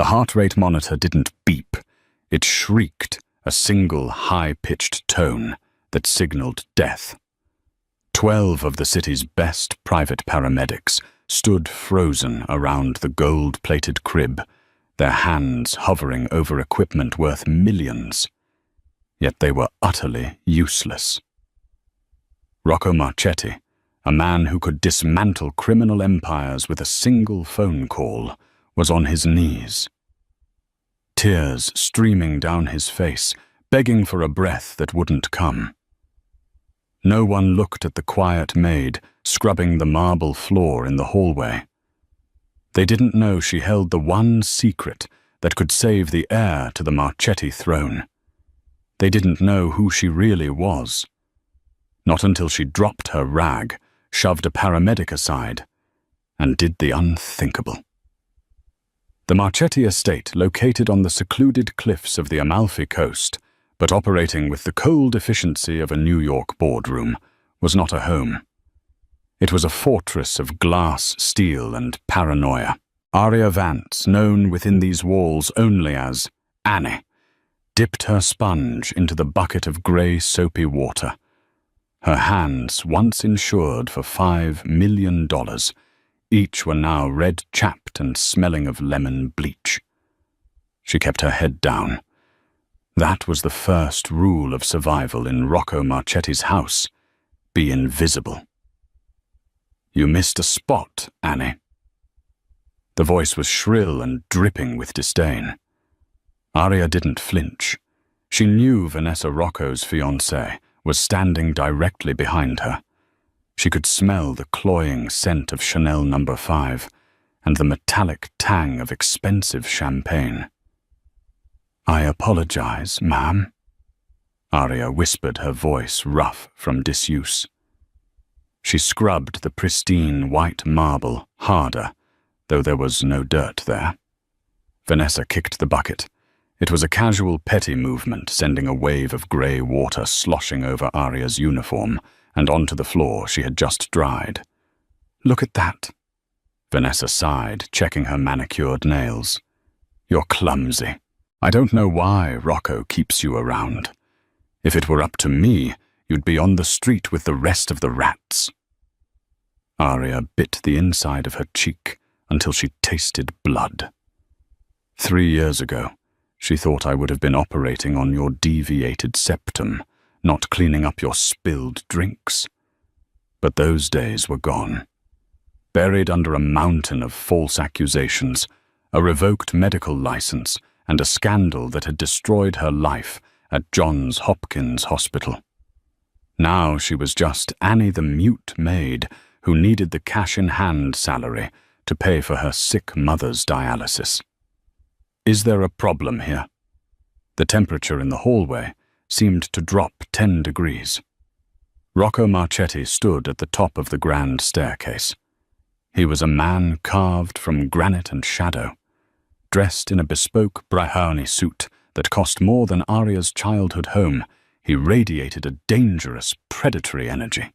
The heart rate monitor didn't beep. It shrieked, a single high-pitched tone that signaled death. 12 of the city's best private paramedics stood frozen around the gold-plated crib, their hands hovering over equipment worth millions. Yet they were utterly useless. Rocco Marchetti, a man who could dismantle criminal empires with a single phone call, was on his knees. Tears streaming down his face, begging for a breath that wouldn't come. No one looked at the quiet maid scrubbing the marble floor in the hallway. They didn't know she held the one secret that could save the heir to the Marchetti throne. They didn't know who she really was. Not until she dropped her rag, shoved a paramedic aside, and did the unthinkable. The Marchetti estate, located on the secluded cliffs of the Amalfi Coast, but operating with the cold efficiency of a New York boardroom, was not a home. It was a fortress of glass, steel, and paranoia. Aria Vance, known within these walls only as Annie, dipped her sponge into the bucket of grey soapy water. Her hands, once insured for $5 million, each were now red-chapped and smelling of lemon bleach. She kept her head down. That was the first rule of survival in Rocco Marchetti's house: be invisible. "You missed a spot, Annie." The voice was shrill and dripping with disdain. Aria didn't flinch. She knew Vanessa Rocco's fiancé was standing directly behind her. She could smell the cloying scent of Chanel No. 5 and the metallic tang of expensive champagne. "I apologize, ma'am," Aria whispered, her voice rough from disuse. She scrubbed the pristine white marble harder, though there was no dirt there. Vanessa kicked the bucket. It was a casual petty movement, sending a wave of grey water sloshing over Aria's uniform and onto the floor she had just dried. "Look at that," Vanessa sighed, checking her manicured nails. "You're clumsy. I don't know why Rocco keeps you around. If it were up to me, you'd be on the street with the rest of the rats." Aria bit the inside of her cheek until she tasted blood. 3 years ago, she thought I would have been operating on your deviated septum, not cleaning up your spilled drinks. But those days were gone. Buried under a mountain of false accusations, a revoked medical license, and a scandal that had destroyed her life at Johns Hopkins Hospital. Now she was just Annie the mute maid who needed the cash-in-hand salary to pay for her sick mother's dialysis. "Is there a problem here?" The temperature in the hallway seemed to drop 10 degrees. Rocco Marchetti stood at the top of the grand staircase. He was a man carved from granite and shadow, dressed in a bespoke Brahani suit that cost more than Aria's childhood home. He radiated a dangerous, predatory energy.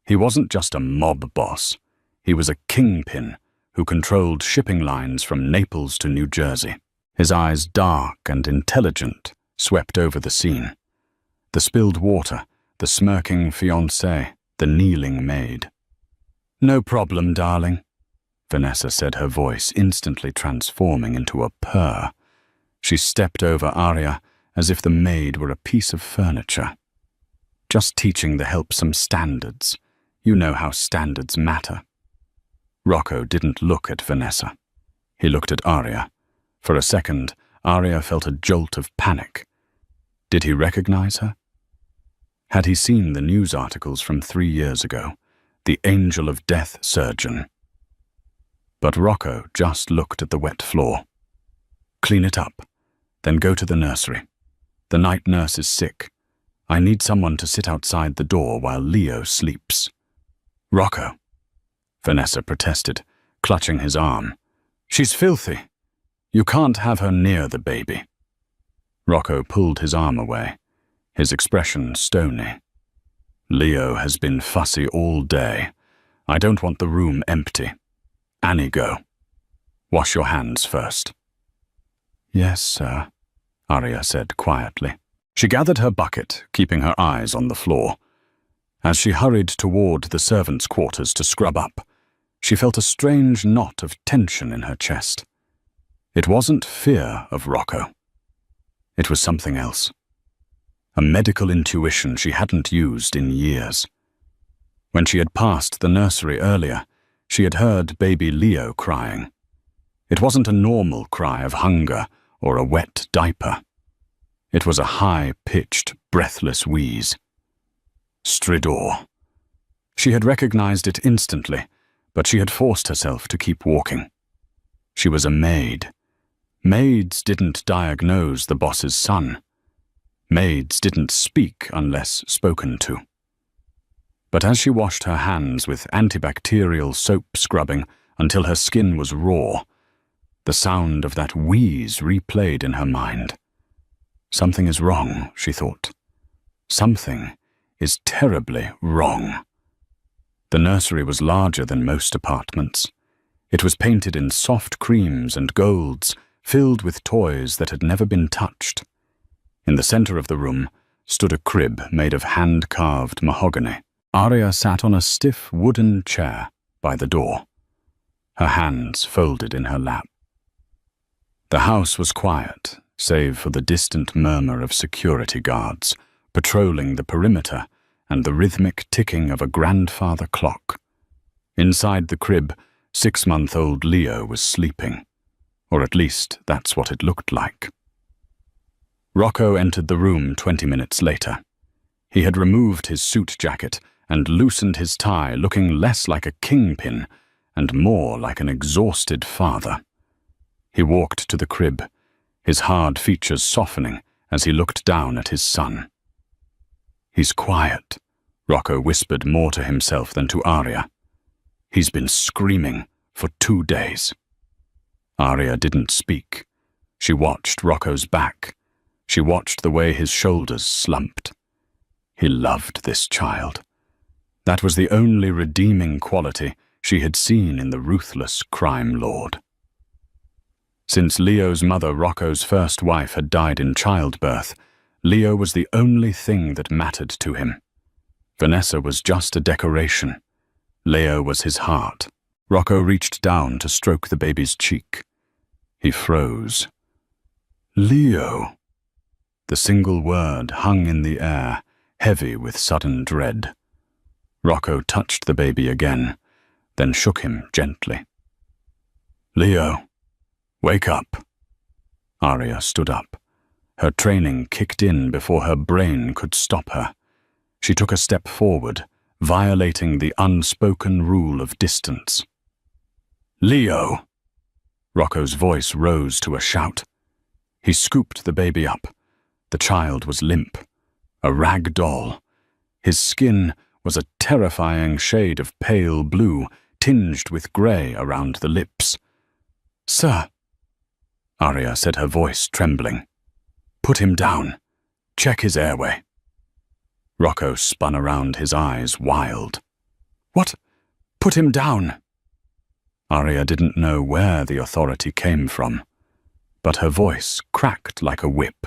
He wasn't just a mob boss. He was a kingpin who controlled shipping lines from Naples to New Jersey. His eyes, dark and intelligent, swept over the scene. The spilled water, the smirking fiancé, the kneeling maid. "No problem, darling," Vanessa said, her voice instantly transforming into a purr. She stepped over Aria as if the maid were a piece of furniture. "Just teaching the help some standards. You know how standards matter." Rocco didn't look at Vanessa. He looked at Aria. For a second, Aria felt a jolt of panic. Did he recognize her? Had he seen the news articles from 3 years ago, the angel of death surgeon? But Rocco just looked at the wet floor. "Clean it up, then go to the nursery. The night nurse is sick. I need someone to sit outside the door while Leo sleeps." "Rocco," Vanessa protested, clutching his arm. "She's filthy. You can't have her near the baby." Rocco pulled his arm away, his expression stony. "Leo has been fussy all day. I don't want the room empty. Annie, go. Wash your hands first." Yes, sir, Arya said quietly. She gathered her bucket, keeping her eyes on the floor. As she hurried toward the servants' quarters to scrub up, she felt a strange knot of tension in her chest. It wasn't fear of Rocco. It was something else. A medical intuition she hadn't used in years. When she had passed the nursery earlier, she had heard baby Leo crying. It wasn't a normal cry of hunger or a wet diaper. It was a high-pitched, breathless wheeze. Stridor. She had recognized it instantly, but she had forced herself to keep walking. She was a maid. Maids didn't diagnose the boss's son. Maids didn't speak unless spoken to. But as she washed her hands with antibacterial soap scrubbing until her skin was raw, the sound of that wheeze replayed in her mind. Something is wrong, she thought. Something is terribly wrong. The nursery was larger than most apartments. It was painted in soft creams and golds, filled with toys that had never been touched. In the center of the room stood a crib made of hand-carved mahogany. Arya sat on a stiff wooden chair by the door, her hands folded in her lap. The house was quiet, save for the distant murmur of security guards patrolling the perimeter and the rhythmic ticking of a grandfather clock. Inside the crib, 6-month-old Leo was sleeping, or at least that's what it looked like. Rocco entered the room 20 minutes later. He had removed his suit jacket and loosened his tie, looking less like a kingpin and more like an exhausted father. He walked to the crib, his hard features softening as he looked down at his son. "He's quiet," Rocco whispered more to himself than to Arya. "He's been screaming for 2 days." Arya didn't speak. She watched Rocco's back. She watched the way his shoulders slumped. He loved this child. That was the only redeeming quality she had seen in the ruthless crime lord. Since Leo's mother, Rocco's first wife, had died in childbirth, Leo was the only thing that mattered to him. Vanessa was just a decoration. Leo was his heart. Rocco reached down to stroke the baby's cheek. He froze. "Leo." The single word hung in the air, heavy with sudden dread. Rocco touched the baby again, then shook him gently. "Leo, wake up." Arya stood up. Her training kicked in before her brain could stop her. She took a step forward, violating the unspoken rule of distance. "Leo!" Rocco's voice rose to a shout. He scooped the baby up. The child was limp, a rag doll. His skin was a terrifying shade of pale blue, tinged with grey around the lips. "Sir," Arya said, her voice trembling. "Put him down. Check his airway." Rocco spun around, his eyes wild. "What? Put him down?" Arya didn't know where the authority came from, but her voice cracked like a whip.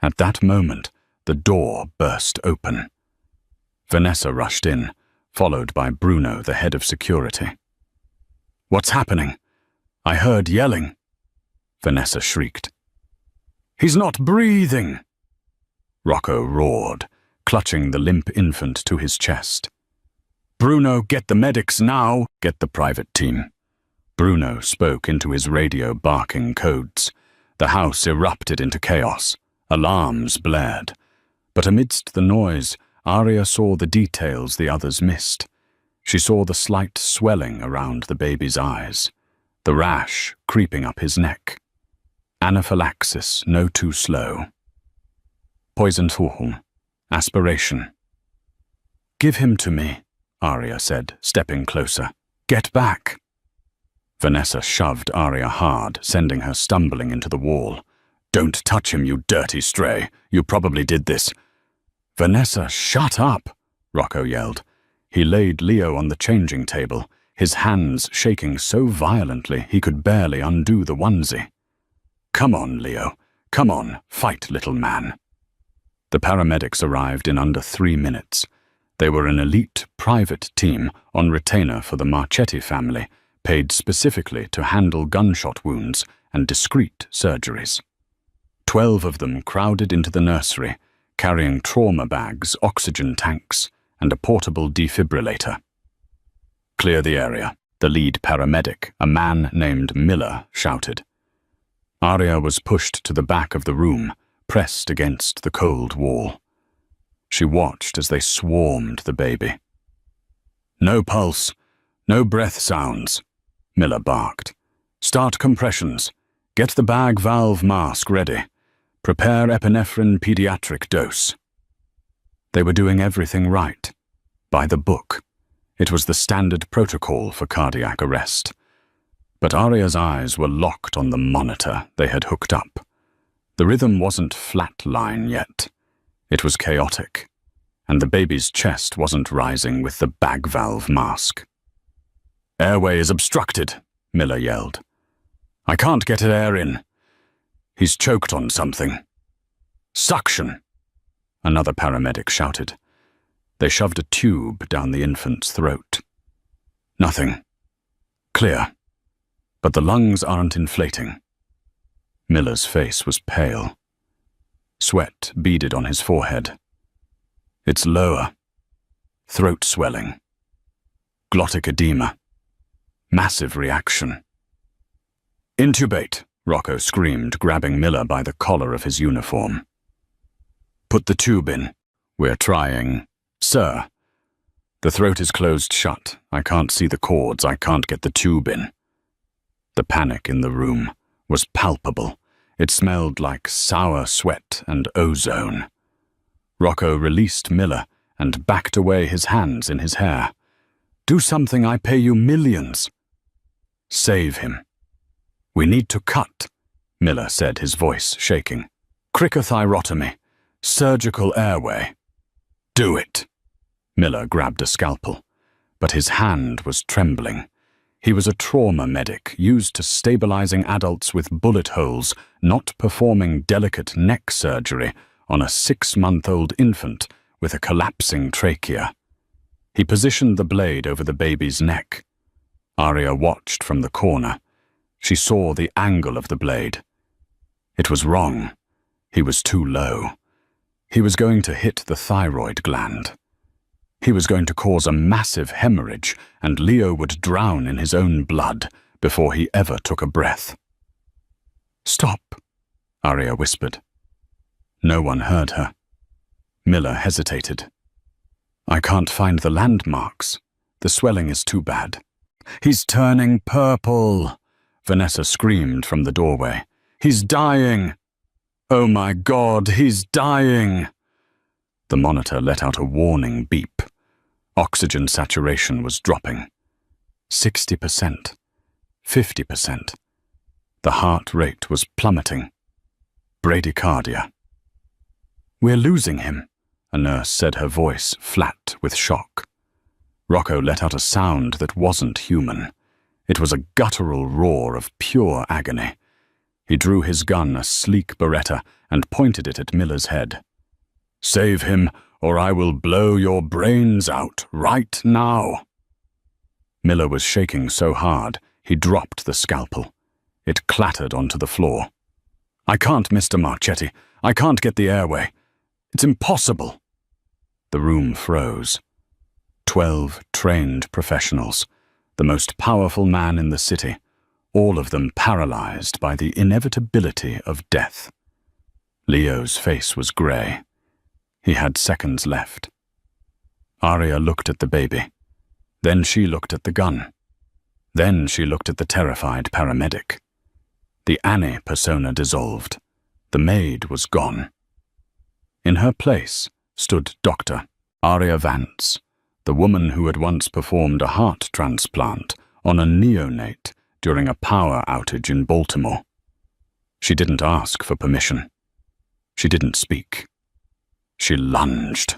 At that moment, the door burst open. Vanessa rushed in, followed by Bruno, the head of security. "What's happening? I heard yelling," Vanessa shrieked. "He's not breathing!" Rocco roared, clutching the limp infant to his chest. "Bruno, get the medics now! Get the private team." Bruno spoke into his radio, barking codes. The house erupted into chaos. Alarms blared. But amidst the noise, Arya saw the details the others missed. She saw the slight swelling around the baby's eyes, the rash creeping up his neck. Anaphylaxis, no too slow. Poisonfuhl, aspiration. "Give him to me," Arya said, stepping closer. "Get back." Vanessa shoved Arya hard, sending her stumbling into the wall. "Don't touch him, you dirty stray. You probably did this." "Vanessa, shut up," Rocco yelled. He laid Leo on the changing table, his hands shaking so violently he could barely undo the onesie. Come on, Leo. Come on, fight, little man. The paramedics arrived in under 3 minutes. They were an elite private team on retainer for the Marchetti family, paid specifically to handle gunshot wounds and discreet surgeries. 12 of them crowded into the nursery, carrying trauma bags, oxygen tanks, and a portable defibrillator. Clear the area, the lead paramedic, a man named Miller, shouted. Arya was pushed to the back of the room, pressed against the cold wall. She watched as they swarmed the baby. No pulse, no breath sounds, Miller barked. Start compressions. Get the bag valve mask ready. Prepare epinephrine pediatric dose. They were doing everything right, by the book. It was the standard protocol for cardiac arrest. But Arya's eyes were locked on the monitor they had hooked up. The rhythm wasn't flat line yet. It was chaotic, and the baby's chest wasn't rising with the bag valve mask. Airway is obstructed, Miller yelled. I can't get air in. He's choked on something. Suction, another paramedic shouted. They shoved a tube down the infant's throat. Nothing. Clear. But the lungs aren't inflating. Miller's face was pale. Sweat beaded on his forehead. It's lower. Throat swelling. Glottic edema. Massive reaction. Intubate, Rocco screamed, grabbing Miller by the collar of his uniform. Put the tube in. We're trying. Sir. The throat is closed shut. I can't see the cords. I can't get the tube in. The panic in the room was palpable. It smelled like sour sweat and ozone. Rocco released Miller and backed away, his hands in his hair. Do something, I pay you millions. Save him. We need to cut, Miller said, his voice shaking. Cricothyrotomy. Surgical airway. Do it. Miller grabbed a scalpel, but his hand was trembling. He was a trauma medic used to stabilizing adults with bullet holes, not performing delicate neck surgery on a 6-month-old infant with a collapsing trachea. He positioned the blade over the baby's neck. Arya watched from the corner. She saw the angle of the blade. It was wrong. He was too low. He was going to hit the thyroid gland. He was going to cause a massive hemorrhage, and Leo would drown in his own blood before he ever took a breath. Stop, Arya whispered. No one heard her. Miller hesitated. I can't find the landmarks. The swelling is too bad. He's turning purple, Vanessa screamed from the doorway. He's dying. Oh my God, he's dying. The monitor let out a warning beep. Oxygen saturation was dropping. 60%. 50%. The heart rate was plummeting. Bradycardia. We're losing him, a nurse said, her voice flat with shock. Rocco let out a sound that wasn't human. It was a guttural roar of pure agony. He drew his gun, a sleek Beretta, and pointed it at Miller's head. Save him, or I will blow your brains out right now. Miller was shaking so hard, he dropped the scalpel. It clattered onto the floor. I can't, Mr. Marchetti. I can't get the airway. It's impossible. The room froze. 12 trained professionals, the most powerful man in the city, all of them paralyzed by the inevitability of death. Leo's face was grey. He had seconds left. Arya looked at the baby. Then she looked at the gun. Then she looked at the terrified paramedic. The Annie persona dissolved. The maid was gone. In her place stood Dr. Arya Vance, the woman who had once performed a heart transplant on a neonate during a power outage in Baltimore. She didn't ask for permission. She didn't speak. She lunged.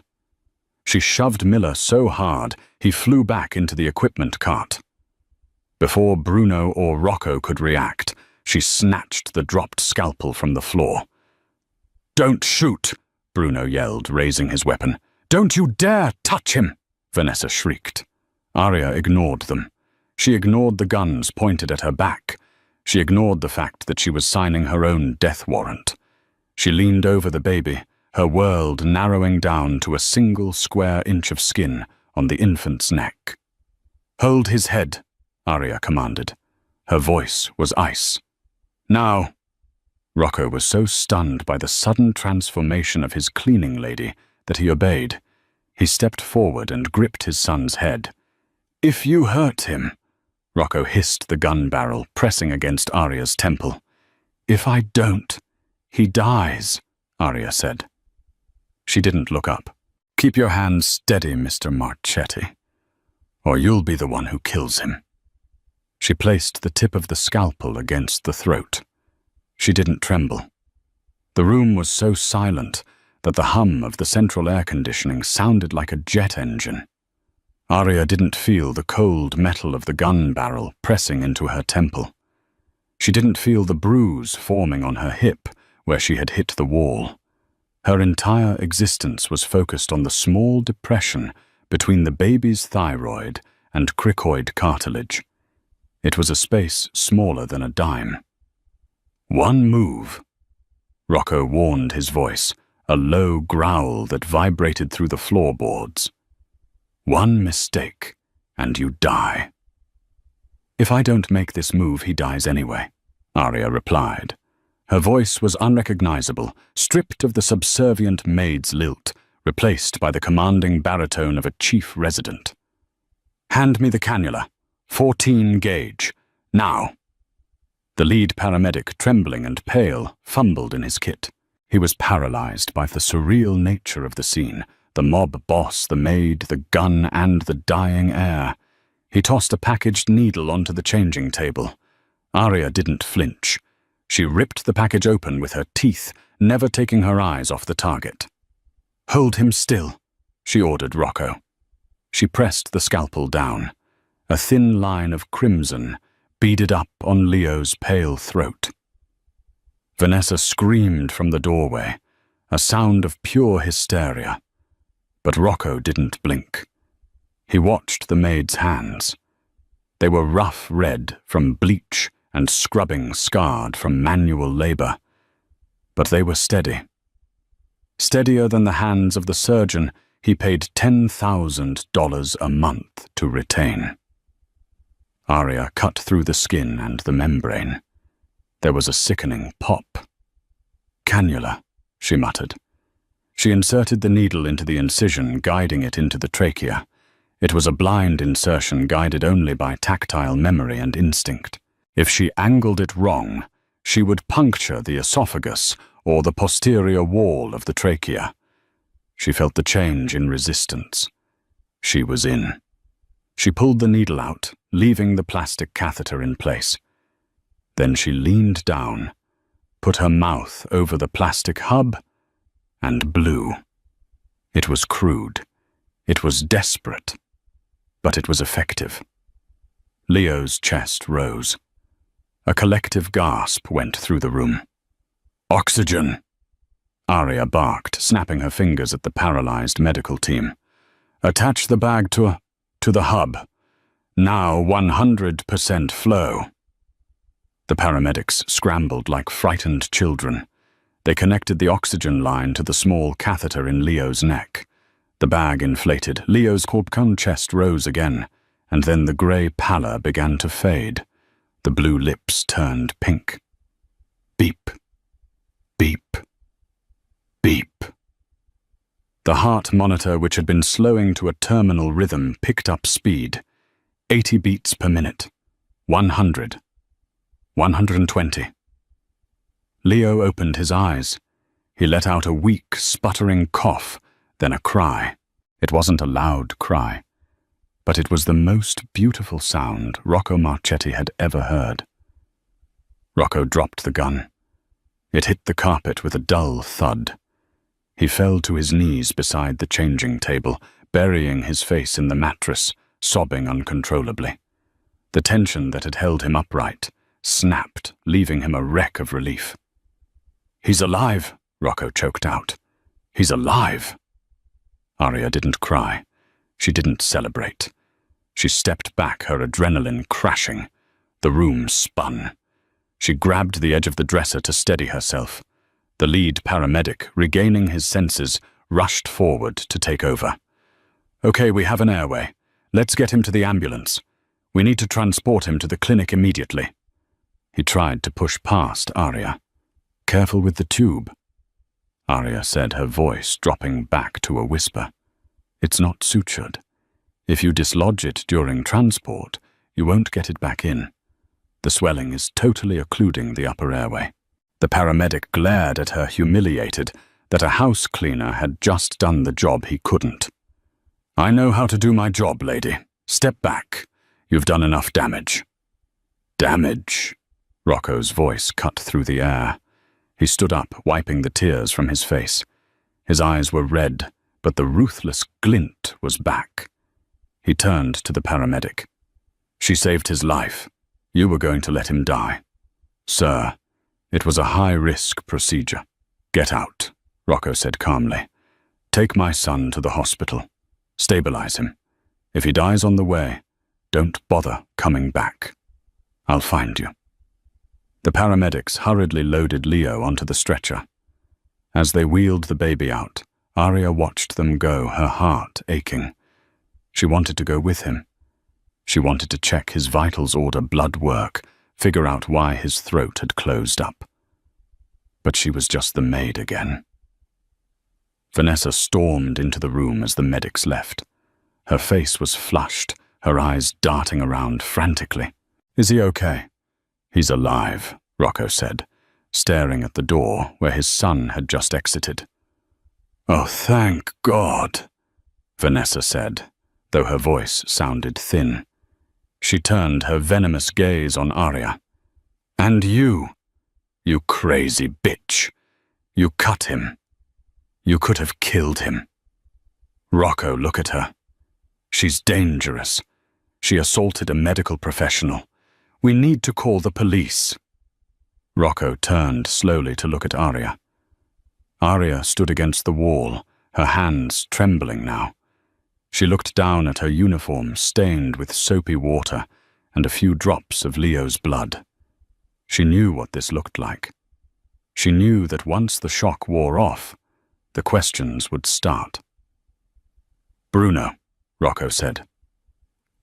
She shoved Miller so hard he flew back into the equipment cart. Before Bruno or Rocco could react, She snatched the dropped scalpel from the floor. "Don't shoot!" Bruno yelled, raising his weapon. "Don't you dare touch him!" Vanessa shrieked. Arya ignored them. She ignored the guns pointed at her back. She ignored the fact that she was signing her own death warrant. She leaned over the baby, her world narrowing down to a single square inch of skin on the infant's neck. "Hold his head," Arya commanded. Her voice was ice. "Now." Rocco was so stunned by the sudden transformation of his cleaning lady that he obeyed. He stepped forward and gripped his son's head. "If you hurt him," Rocco hissed the gun barrel, pressing against Arya's temple. "If I don't, he dies," Arya said. She didn't look up. "Keep your hands steady, Mr. Marchetti, or you'll be the one who kills him." She placed the tip of the scalpel against the throat. She didn't tremble. The room was so silent that the hum of the central air conditioning sounded like a jet engine. Arya didn't feel the cold metal of the gun barrel pressing into her temple. She didn't feel the bruise forming on her hip where she had hit the wall. Her entire existence was focused on the small depression between the baby's thyroid and cricoid cartilage. It was a space smaller than a dime. "One move," Rocco warned his voice, a low growl that vibrated through the floorboards. "One mistake, and you die." "If I don't make this move, he dies anyway," Arya replied. Her voice was unrecognizable, stripped of the subservient maid's lilt, replaced by the commanding baritone of a chief resident. "Hand me the cannula. 14 gauge. Now." The lead paramedic, trembling and pale, fumbled in his kit. He was paralyzed by the surreal nature of the scene, the mob boss, the maid, the gun, and the dying air. He tossed a packaged needle onto the changing table. Arya didn't flinch. She ripped the package open with her teeth, never taking her eyes off the target. "Hold him still," she ordered Rocco. She pressed the scalpel down. A thin line of crimson beaded up on Leo's pale throat. Vanessa screamed from the doorway, a sound of pure hysteria. But Rocco didn't blink. He watched the maid's hands. They were rough red from bleach and scrubbing scarred from manual labor. But they were steady. Steadier than the hands of the surgeon he paid $10,000 a month to retain. Arya cut through the skin and the membrane. There was a sickening pop. "Cannula," she muttered. She inserted the needle into the incision, guiding it into the trachea. It was a blind insertion guided only by tactile memory and instinct. If she angled it wrong, she would puncture the esophagus or the posterior wall of the trachea. She felt the change in resistance. She was in. She pulled the needle out, leaving the plastic catheter in place. Then she leaned down, put her mouth over the plastic hub, and blew. It was crude. It was desperate. But it was effective. Leo's chest rose. A collective gasp went through the room. "Oxygen!" Arya barked, snapping her fingers at the paralyzed medical team. "Attach the bag to the hub. Now 100% flow." The paramedics scrambled like frightened children. They connected the oxygen line to the small catheter in Leo's neck. The bag inflated. Leo's corpulent chest rose again, and then the grey pallor began to fade. The blue lips turned pink. Beep. Beep. Beep. The heart monitor, which had been slowing to a terminal rhythm, picked up speed. 80 beats per minute. 100. 120. Leo opened his eyes. He let out a weak, sputtering cough, then a cry. It wasn't a loud cry, but it was the most beautiful sound Rocco Marchetti had ever heard. Rocco dropped the gun. It hit the carpet with a dull thud. He fell to his knees beside the changing table, burying his face in the mattress, sobbing uncontrollably. The tension that had held him upright snapped, leaving him a wreck of relief. "He's alive," Rocco choked out. "He's alive." Arya didn't cry. She didn't celebrate. She stepped back, her adrenaline crashing. The room spun. She grabbed the edge of the dresser to steady herself. The lead paramedic, regaining his senses, rushed forward to take over. "Okay, we have an airway. Let's get him to the ambulance. We need to transport him to the clinic immediately." He tried to push past Arya. "Careful with the tube," Arya said, her voice dropping back to a whisper. "It's not sutured. If you dislodge it during transport, you won't get it back in. The swelling is totally occluding the upper airway." The paramedic glared at her, humiliated that a house cleaner had just done the job he couldn't. "I know how to do my job, lady. Step back. You've done enough damage." "Damage?" Rocco's voice cut through the air. He stood up, wiping the tears from his face. His eyes were red, but the ruthless glint was back. He turned to the paramedic. "She saved his life. You were going to let him die. Sir, it was a high-risk procedure." "Get out," Rocco said calmly. "Take my son to the hospital. Stabilize him. If he dies on the way, don't bother coming back. I'll find you." The paramedics hurriedly loaded Leo onto the stretcher. As they wheeled the baby out, Arya watched them go, her heart aching. She wanted to go with him. She wanted to check his vitals, order blood work, figure out why his throat had closed up. But she was just the maid again. Vanessa stormed into the room as the medics left. Her face was flushed, her eyes darting around frantically. "Is he okay?" "He's alive," Rocco said, staring at the door where his son had just exited. "Oh, thank God," Vanessa said, though her voice sounded thin. She turned her venomous gaze on Arya. "And you crazy bitch. You cut him. You could have killed him." "Rocco, look at her. She's dangerous. She assaulted a medical professional. We need to call the police." Rocco turned slowly to look at Arya. Arya stood against the wall, her hands trembling now. She looked down at her uniform stained with soapy water and a few drops of Leo's blood. She knew what this looked like. She knew that once the shock wore off, the questions would start. "Bruno," Rocco said.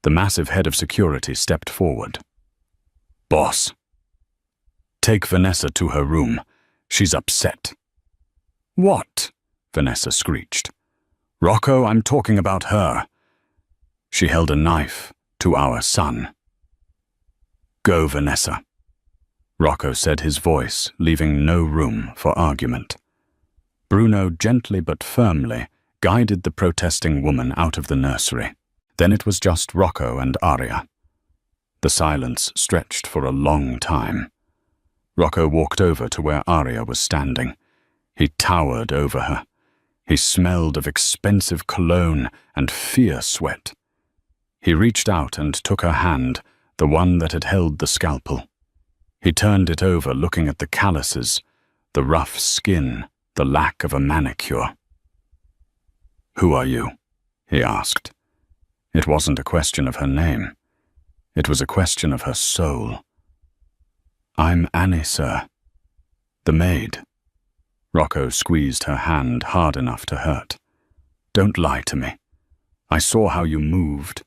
The massive head of security stepped forward. "Boss, take Vanessa to her room. She's upset." "What?" Vanessa screeched. "Rocco, I'm talking about her. She held a knife to our son." "Go, Vanessa," Rocco said, his voice leaving no room for argument. Bruno gently but firmly guided the protesting woman out of the nursery. Then it was just Rocco and Arya. The silence stretched for a long time. Rocco walked over to where Arya was standing. He towered over her. He smelled of expensive cologne and fierce sweat. He reached out and took her hand, the one that had held the scalpel. He turned it over, looking at the calluses, the rough skin, the lack of a manicure. "Who are you?" he asked. It wasn't a question of her name. It was a question of her soul. "I'm Annie, sir. The maid." Rocco squeezed her hand hard enough to hurt. "Don't lie to me. I saw how you moved.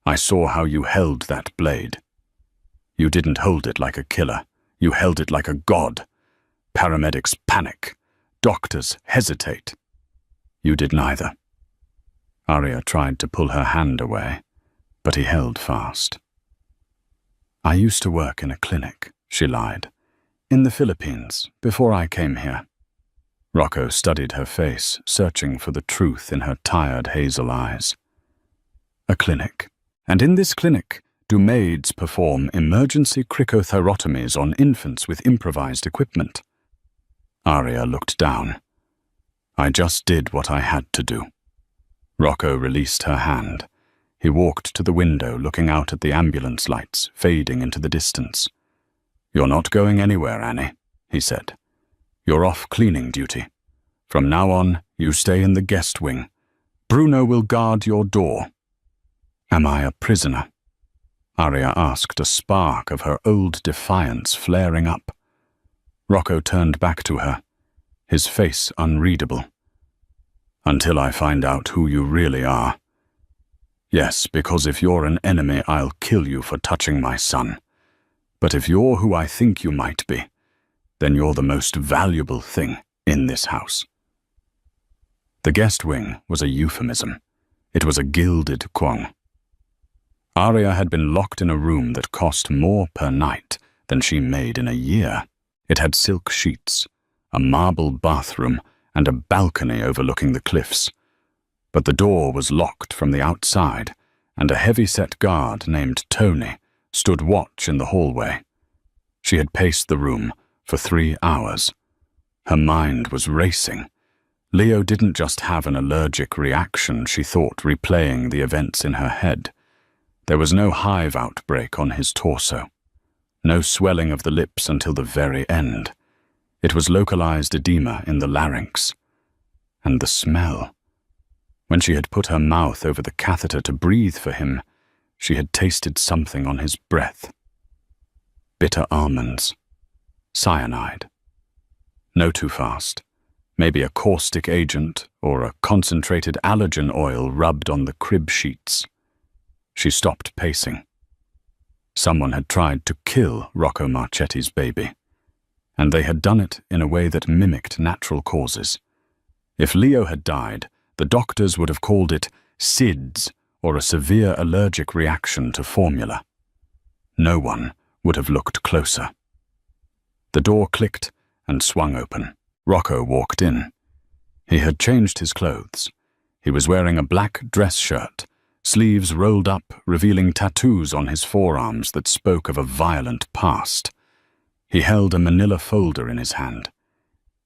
I saw how you held that blade. You didn't hold it like a killer. You held it like a god. Paramedics panic. Doctors hesitate. You did neither." Arya tried to pull her hand away, but he held fast. "I used to work in a clinic," she lied. "In the Philippines, before I came here." Rocco studied her face, searching for the truth in her tired hazel eyes. "A clinic. And in this clinic, do maids perform emergency cricothyrotomies on infants with improvised equipment?" Arya looked down. "I just did what I had to do." Rocco released her hand. He walked to the window, looking out at the ambulance lights fading into the distance. "You're not going anywhere, Annie," he said. "You're off cleaning duty. From now on, you stay in the guest wing. Bruno will guard your door." "Am I a prisoner?" Arya asked, a spark of her old defiance flaring up. Rocco turned back to her, his face unreadable. "Until I find out who you really are. Yes, because if you're an enemy, I'll kill you for touching my son. But if you're who I think you might be, then you're the most valuable thing in this house." The guest wing was a euphemism. It was a gilded kwong. Arya had been locked in a room that cost more per night than she made in a year. It had silk sheets, a marble bathroom, and a balcony overlooking the cliffs. But the door was locked from the outside, and a heavy-set guard named Tony stood watch in the hallway. She had paced the room for 3 hours. Her mind was racing. Leo didn't just have an allergic reaction, she thought, replaying the events in her head. There was no hive outbreak on his torso. No swelling of the lips until the very end. It was localized edema in the larynx. And the smell. When she had put her mouth over the catheter to breathe for him, she had tasted something on his breath. Bitter almonds. Cyanide. No too fast. Maybe a caustic agent or a concentrated allergen oil rubbed on the crib sheets. She stopped pacing. Someone had tried to kill Rocco Marchetti's baby, and they had done it in a way that mimicked natural causes. If Leo had died, the doctors would have called it SIDS, or a severe allergic reaction to formula. No one would have looked closer. The door clicked and swung open. Rocco walked in. He had changed his clothes. He was wearing a black dress shirt, sleeves rolled up, revealing tattoos on his forearms that spoke of a violent past. He held a manila folder in his hand.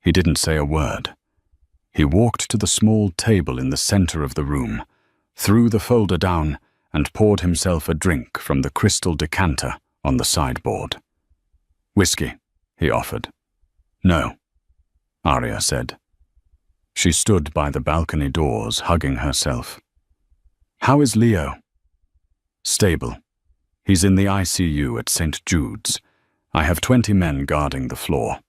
He didn't say a word. He walked to the small table in the center of the room, threw the folder down, and poured himself a drink from the crystal decanter on the sideboard. "Whiskey," he offered. "No," Arya said. She stood by the balcony doors, hugging herself. "How is Leo?" "Stable. He's in the ICU at St. Jude's. I have 20 men guarding the floor.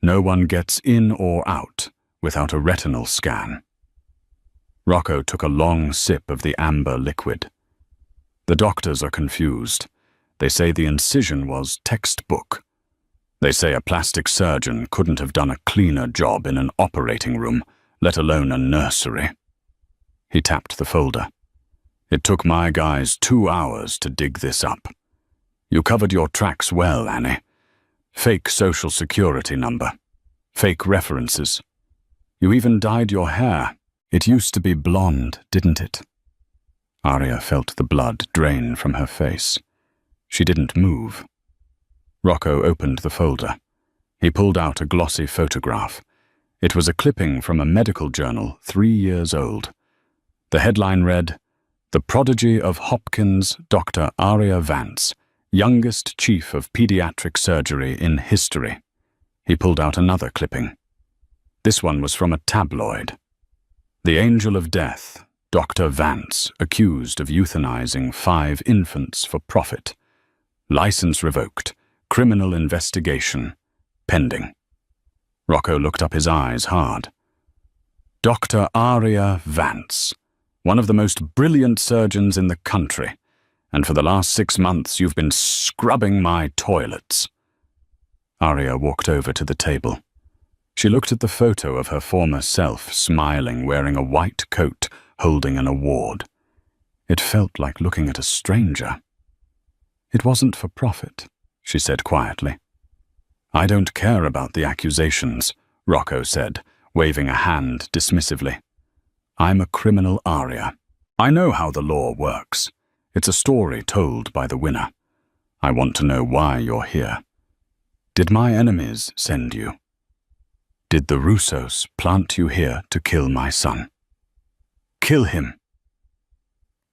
No one gets in or out without a retinal scan." Rocco took a long sip of the amber liquid. "The doctors are confused. They say the incision was textbook. They say a plastic surgeon couldn't have done a cleaner job in an operating room, let alone a nursery." He tapped the folder. "It took my guys 2 hours to dig this up. You covered your tracks well, Annie. Fake social security number. Fake references. You even dyed your hair. It used to be blonde, didn't it?" Arya felt the blood drain from her face. She didn't move. Rocco opened the folder. He pulled out a glossy photograph. It was a clipping from a medical journal 3 years old. The headline read, "The prodigy of Hopkins, Dr. Arya Vance, youngest chief of pediatric surgery in history." He pulled out another clipping. This one was from a tabloid. "The Angel of Death, Dr. Vance, accused of euthanizing 5 infants for profit. License revoked. Criminal investigation. Pending." Rocco looked up his eyes hard. "Dr. Arya Vance, one of the most brilliant surgeons in the country, and for the last 6 months you've been scrubbing my toilets." Arya walked over to the table. She looked at the photo of her former self, smiling, wearing a white coat, holding an award. It felt like looking at a stranger. "It wasn't for profit," she said quietly. "I don't care about the accusations," Rocco said, waving a hand dismissively. "I'm a criminal Arya. I know how the law works. It's a story told by the winner. I want to know why you're here. Did my enemies send you? Did the Russos plant you here to kill my son? Kill him."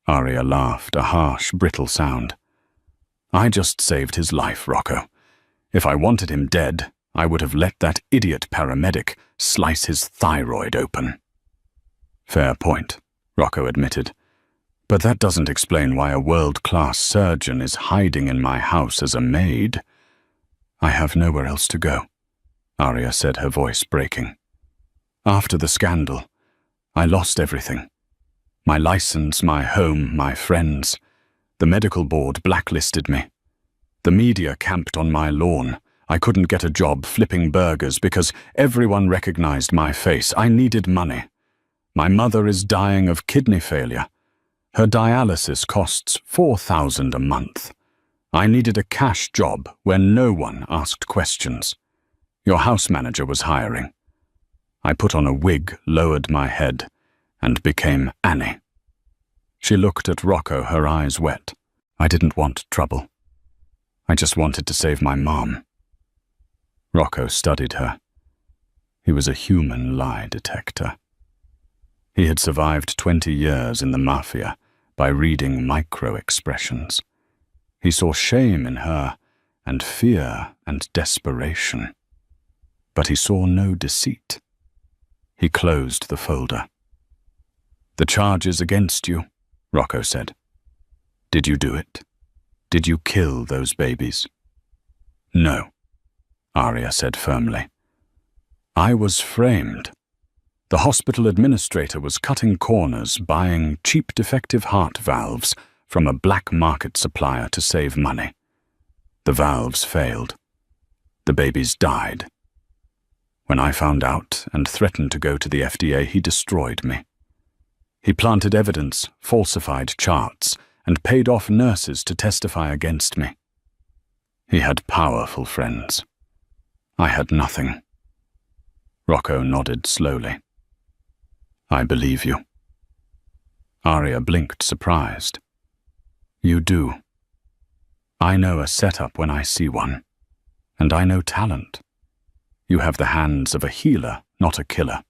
Arya laughed, a harsh, brittle sound. "I just saved his life, Rocco. If I wanted him dead, I would have let that idiot paramedic slice his thyroid open. Fair point, Rocco admitted. But that doesn't explain why a world-class surgeon is hiding in my house as a maid. I have nowhere else to go, Arya said, her voice breaking. After the scandal, I lost everything. My license, my home, my friends. The medical board blacklisted me. The media camped on my lawn. I couldn't get a job flipping burgers because everyone recognized my face. I needed money. My mother is dying of kidney failure. Her dialysis costs $4,000 a month. I needed a cash job where no one asked questions. Your house manager was hiring. I put on a wig, lowered my head, and became Annie. She looked at Rocco, her eyes wet. I didn't want trouble. I just wanted to save my mom. Rocco studied her. He was a human lie detector. He had survived 20 years in the Mafia by reading micro-expressions. He saw shame in her, and fear and desperation. But he saw no deceit. He closed the folder. "The charges against you," Rocco said. "Did you do it? Did you kill those babies?" "No," Arya said firmly. "I was framed. The hospital administrator was cutting corners, buying cheap defective heart valves from a black market supplier to save money. The valves failed. The babies died. When I found out and threatened to go to the FDA, he destroyed me. He planted evidence, falsified charts, and paid off nurses to testify against me. He had powerful friends. I had nothing." Rocco nodded slowly. "I believe you." Arya blinked, surprised. "You do. I know a setup when I see one, and I know talent. You have the hands of a healer, not a killer."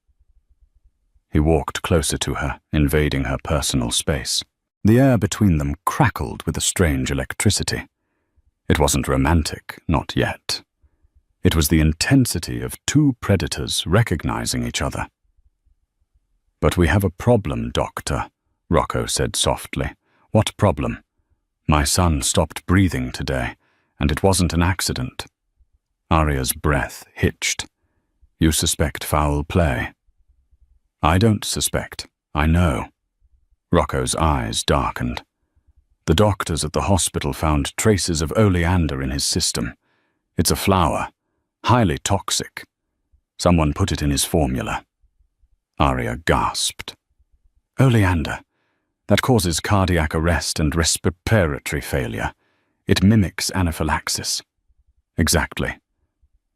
He walked closer to her, invading her personal space. The air between them crackled with a strange electricity. It wasn't romantic, not yet. It was the intensity of two predators recognizing each other. "But we have a problem, Doctor," Rocco said softly. "What problem?" "My son stopped breathing today, and it wasn't an accident." Arya's breath hitched. "You suspect foul play?" "I don't suspect. I know." Rocco's eyes darkened. "The doctors at the hospital found traces of oleander in his system. It's a flower, highly toxic. Someone put it in his formula." Arya gasped. "Oleander? That causes cardiac arrest and respiratory failure. It mimics anaphylaxis." "Exactly.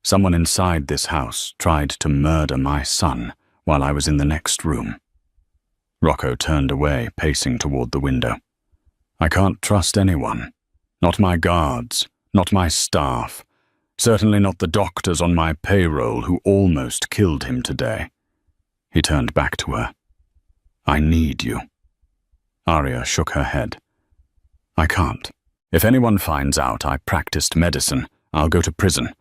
Someone inside this house tried to murder my son while I was in the next room." Rocco turned away, pacing toward the window. "I can't trust anyone. Not my guards, not my staff. Certainly not the doctors on my payroll who almost killed him today." He turned back to her. "I need you." Arya shook her head. "I can't. If anyone finds out I practiced medicine, I'll go to prison.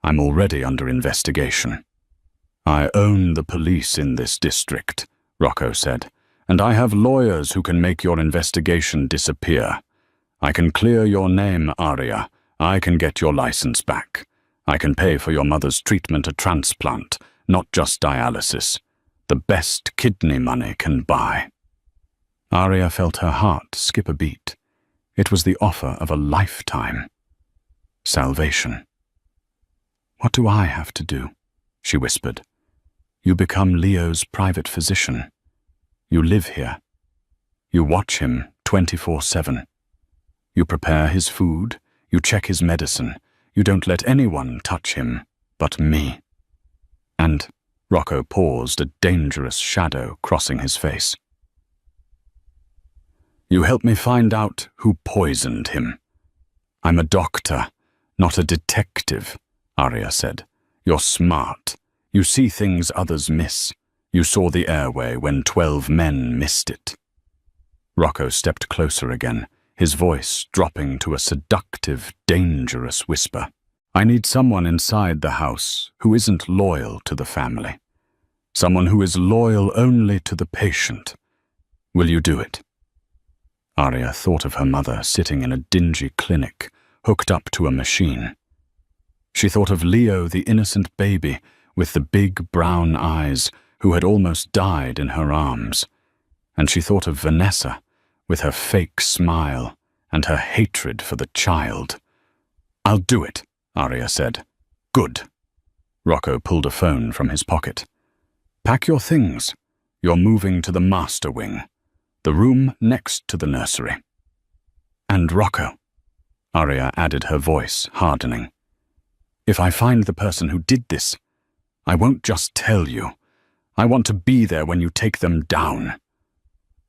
I'm already under investigation." "I own the police in this district," Rocco said, "and I have lawyers who can make your investigation disappear. I can clear your name, Arya. I can get your license back. I can pay for your mother's treatment, a transplant, not just dialysis. The best kidney money can buy." Arya felt her heart skip a beat. It was the offer of a lifetime. Salvation. "What do I have to do?" she whispered. "You become Leo's private physician. You live here. You watch him 24/7. You prepare his food. You check his medicine. You don't let anyone touch him but me." And Rocco paused, a dangerous shadow crossing his face. "You help me find out who poisoned him." "I'm a doctor, not a detective," Arya said. "You're smart. You see things others miss. You saw the airway when 12 men missed it." Rocco stepped closer again, his voice dropping to a seductive, dangerous whisper. I need someone inside the house who isn't loyal to the family. Someone who is loyal only to the patient. Will you do it?" Arya thought of her mother sitting in a dingy clinic, hooked up to a machine. She thought of Leo, the innocent baby with the big brown eyes, who had almost died in her arms. And she thought of Vanessa, with her fake smile and her hatred for the child. "I'll do it," Arya said. "Good." Rocco pulled a phone from his pocket. "Pack your things. You're moving to the master wing, the room next to the nursery." "And Rocco," Arya added, her voice hardening, "if I find the person who did this, I won't just tell you. I want to be there when you take them down."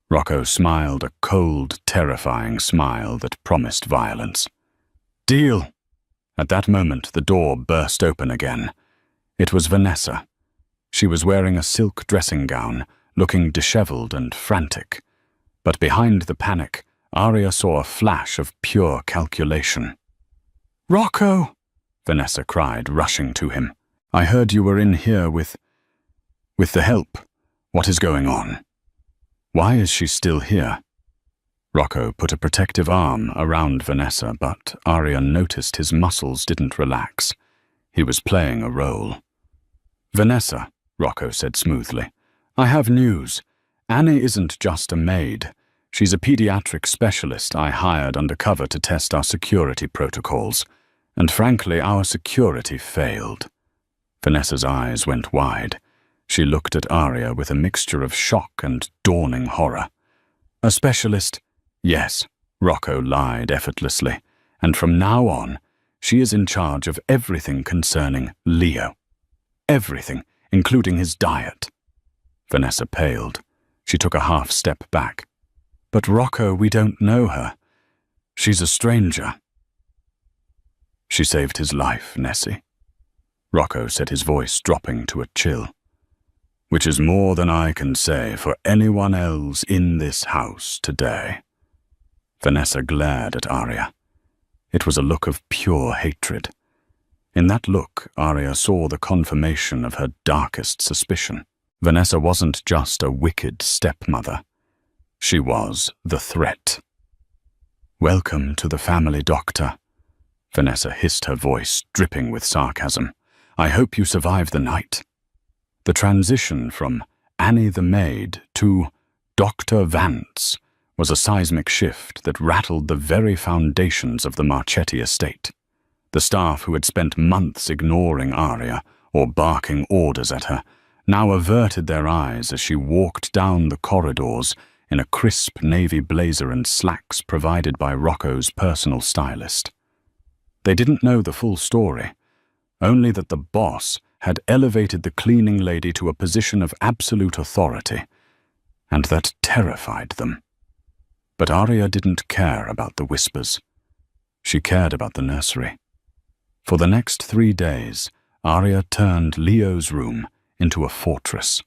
Rocco smiled, a cold, terrifying smile that promised violence. "Deal." At that moment, the door burst open again. It was Vanessa. She was wearing a silk dressing gown, looking disheveled and frantic. But behind the panic, Arya saw a flash of pure calculation. "Rocco!" Vanessa cried, rushing to him. "I heard you were in here with the help. What is going on? Why is she still here?" Rocco put a protective arm around Vanessa, but Arya noticed his muscles didn't relax. He was playing a role. "Vanessa," Rocco said smoothly, "I have news. Annie isn't just a maid. She's a pediatric specialist I hired undercover to test our security protocols. And frankly, our security failed." Vanessa's eyes went wide. She looked at Arya with a mixture of shock and dawning horror. "A specialist?" "Yes," Rocco lied effortlessly. "And from now on, she is in charge of everything concerning Leo. Everything, including his diet." Vanessa paled. She took a half step back. "But Rocco, we don't know her. She's a stranger." "She saved his life, Nessie," Rocco said, his voice dropping to a chill. "Which is more than I can say for anyone else in this house today." Vanessa glared at Arya. It was a look of pure hatred. In that look, Arya saw the confirmation of her darkest suspicion. Vanessa wasn't just a wicked stepmother. She was the threat. "Welcome to the family, Doctor." Vanessa hissed, her voice dripping with sarcasm. "I hope you survive the night." The transition from Annie the maid to Dr. Vance was a seismic shift that rattled the very foundations of the Marchetti estate. The staff who had spent months ignoring Arya or barking orders at her now averted their eyes as she walked down the corridors in a crisp navy blazer and slacks provided by Rocco's personal stylist. They didn't know the full story, only that the boss had elevated the cleaning lady to a position of absolute authority, and that terrified them. But Arya didn't care about the whispers. She cared about the nursery. For the next 3 days, Arya turned Leo's room into a fortress.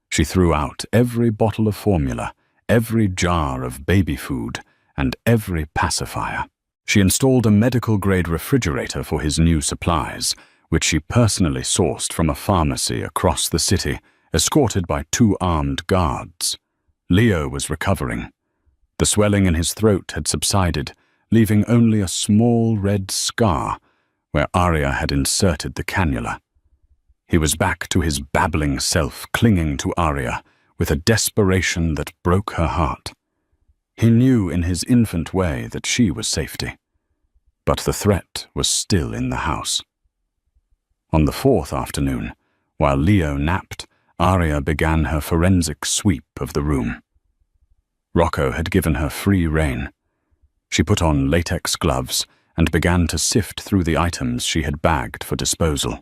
She threw out every bottle of formula, every jar of baby food, and every pacifier. She installed a medical-grade refrigerator for his new supplies, which she personally sourced from a pharmacy across the city, escorted by 2 armed guards. Leo was recovering. The swelling in his throat had subsided, leaving only a small red scar where Arya had inserted the cannula. He was back to his babbling self, clinging to Arya with a desperation that broke her heart. He knew in his infant way that she was safety, but the threat was still in the house. On the 4th afternoon, while Leo napped, Arya began her forensic sweep of the room. Rocco had given her free rein. She put on latex gloves and began to sift through the items she had bagged for disposal.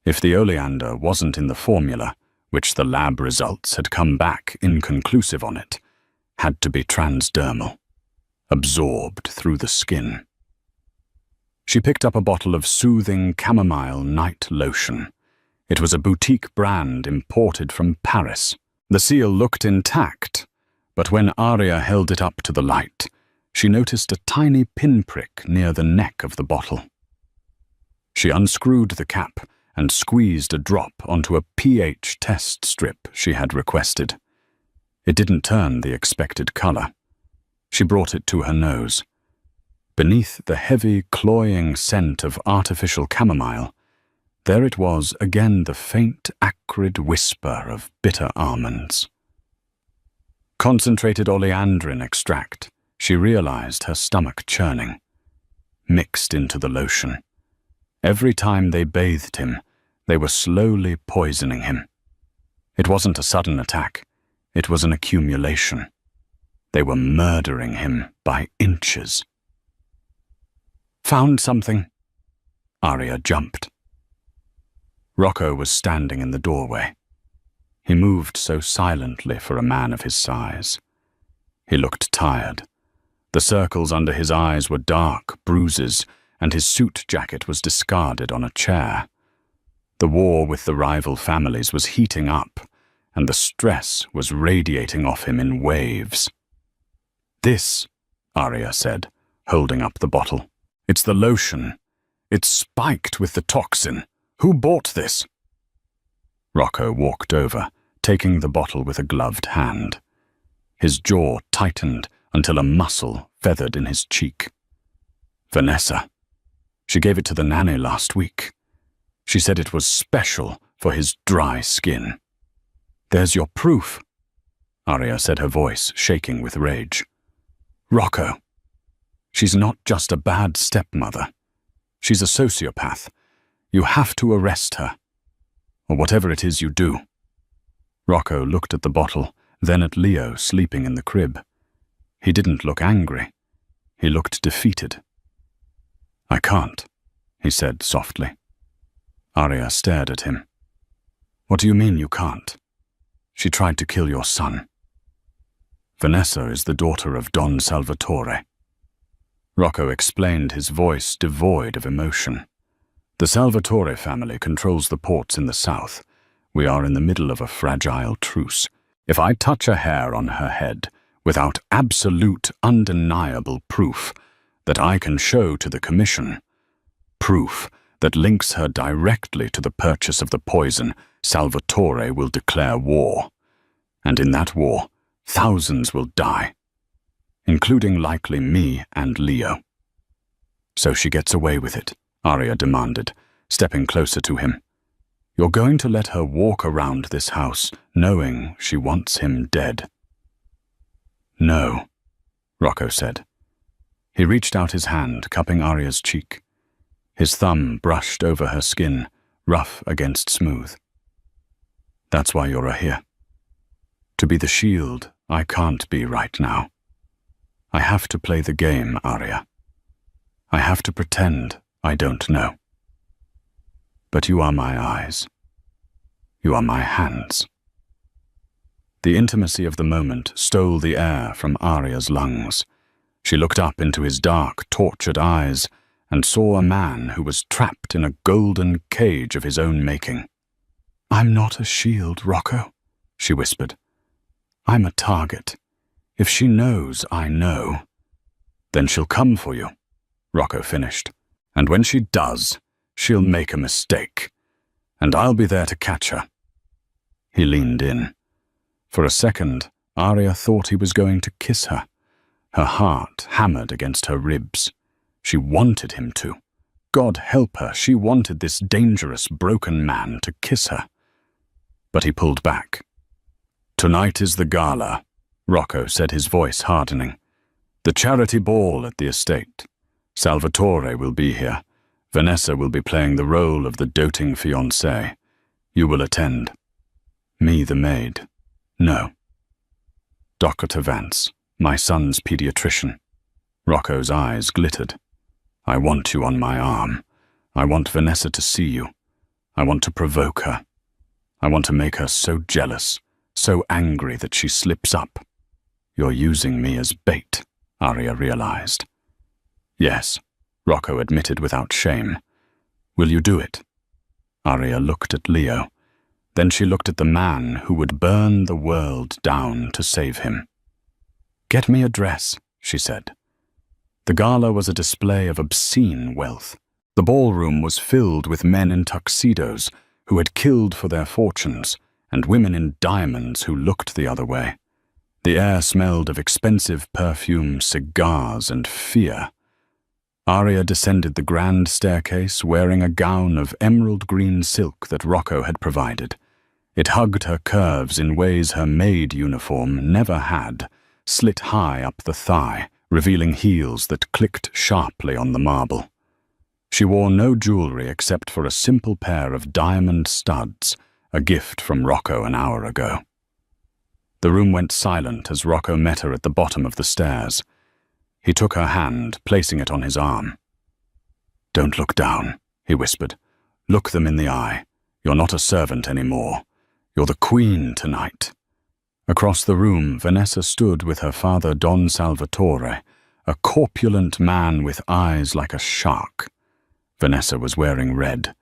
If the oleander wasn't in the formula, which the lab results had come back inconclusive on it, had to be transdermal, absorbed through the skin. She picked up a bottle of soothing chamomile night lotion. It was a boutique brand imported from Paris. The seal looked intact, but when Arya held it up to the light, she noticed a tiny pinprick near the neck of the bottle. She unscrewed the cap and squeezed a drop onto a pH test strip she had requested. It didn't turn the expected color. She brought it to her nose. Beneath the heavy, cloying scent of artificial chamomile, there it was again, the faint, acrid whisper of bitter almonds. Concentrated oleandrin extract, she realized her stomach churning. Mixed into the lotion. Every time they bathed him, they were slowly poisoning him. It wasn't a sudden attack. It was an accumulation. They were murdering him by inches. Found something. Arya jumped. Rocco was standing in the doorway. He moved so silently for a man of his size. He looked tired. The circles under his eyes were dark bruises, and his suit jacket was discarded on a chair. The war with the rival families was heating up, and the stress was radiating off him in waves. "This," Arya said, holding up the bottle. "It's the lotion. It's spiked with the toxin. Who bought this?" Rocco walked over, taking the bottle with a gloved hand. His jaw tightened until a muscle feathered in his cheek. "Vanessa. She gave it to the nanny last week. She said it was special for his dry skin." "There's your proof," Arya said, her voice shaking with rage. "Rocco. She's not just a bad stepmother. She's a sociopath. You have to arrest her. Or whatever it is you do." Rocco looked at the bottle, then at Leo sleeping in the crib. He didn't look angry. He looked defeated. "I can't," he said softly. Arya stared at him. "What do you mean you can't? She tried to kill your son." "Vanessa is the daughter of Don Salvatore." Rocco explained, his voice devoid of emotion. "The Salvatore family controls the ports in the south. We are in the middle of a fragile truce. If I touch a hair on her head without absolute, undeniable proof that I can show to the commission, proof that links her directly to the purchase of the poison, Salvatore will declare war. And in that war, thousands will die, including likely me and Leo." "So she gets away with it?" Arya demanded, stepping closer to him. "You're going to let her walk around this house knowing she wants him dead?" "No," Rocco said. He reached out his hand, cupping Arya's cheek. His thumb brushed over her skin, rough against smooth. "That's why you're here. To be the shield I can't be right now. I have to play the game, Arya. I have to pretend I don't know. But you are my eyes. You are my hands." The intimacy of the moment stole the air from Arya's lungs. She looked up into his dark, tortured eyes and saw a man who was trapped in a golden cage of his own making. "I'm not a shield, Rocco," she whispered. "I'm a target. If she knows I know, then she'll come for you," Rocco finished. "And when she does, she'll make a mistake, and I'll be there to catch her." He leaned in. For a second, Arya thought he was going to kiss her. Her heart hammered against her ribs. She wanted him to. God help her, she wanted this dangerous, broken man to kiss her. But he pulled back. "Tonight is the gala," Rocco said, his voice hardening. "The charity ball at the estate. Salvatore will be here. Vanessa will be playing the role of the doting fiancé. You will attend. Me, the maid. No. Dr. Vance, my son's pediatrician." Rocco's eyes glittered. "I want you on my arm. I want Vanessa to see you. I want to provoke her. I want to make her so jealous, so angry that she slips up." "You're using me as bait," Arya realized. "Yes," Rocco admitted without shame. "Will you do it?" Arya looked at Leo. Then she looked at the man who would burn the world down to save him. "Get me a dress," she said. The gala was a display of obscene wealth. The ballroom was filled with men in tuxedos who had killed for their fortunes, and women in diamonds who looked the other way. The air smelled of expensive perfume, cigars, and fear. Arya descended the grand staircase wearing a gown of emerald green silk that Rocco had provided. It hugged her curves in ways her maid uniform never had, slit high up the thigh, revealing heels that clicked sharply on the marble. She wore no jewelry except for a simple pair of diamond studs, a gift from Rocco an hour ago. The room went silent as Rocco met her at the bottom of the stairs. He took her hand, placing it on his arm. "Don't look down," he whispered. "Look them in the eye. You're not a servant anymore. You're the queen tonight." Across the room, Vanessa stood with her father Don Salvatore, a corpulent man with eyes like a shark. Vanessa was wearing red.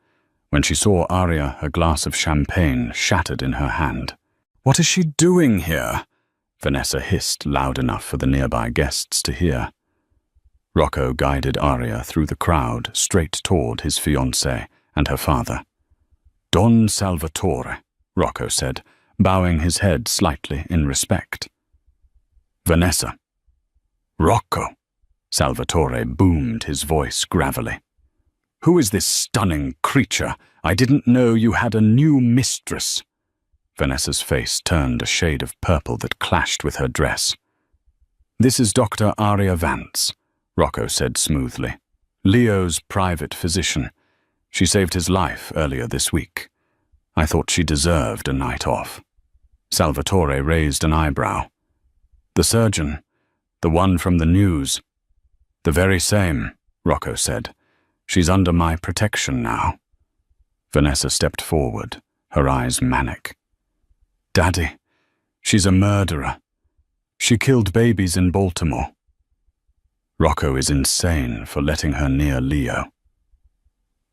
When she saw Arya, her glass of champagne shattered in her hand. "What is she doing here?" Vanessa hissed loud enough for the nearby guests to hear. Rocco guided Arya through the crowd straight toward his fiancée and her father. "Don Salvatore," Rocco said, bowing his head slightly in respect. "Vanessa." "Rocco," Salvatore boomed his voice gravelly. "Who is this stunning creature? I didn't know you had a new mistress." Vanessa's face turned a shade of purple that clashed with her dress. "This is Dr. Arya Vance," Rocco said smoothly. "Leo's private physician. She saved his life earlier this week. I thought she deserved a night off." Salvatore raised an eyebrow. "The surgeon, the one from the news." "The very same," Rocco said. "She's under my protection now." Vanessa stepped forward, her eyes manic. "Daddy, she's a murderer. She killed babies in Baltimore." "Rocco is insane for letting her near Leo."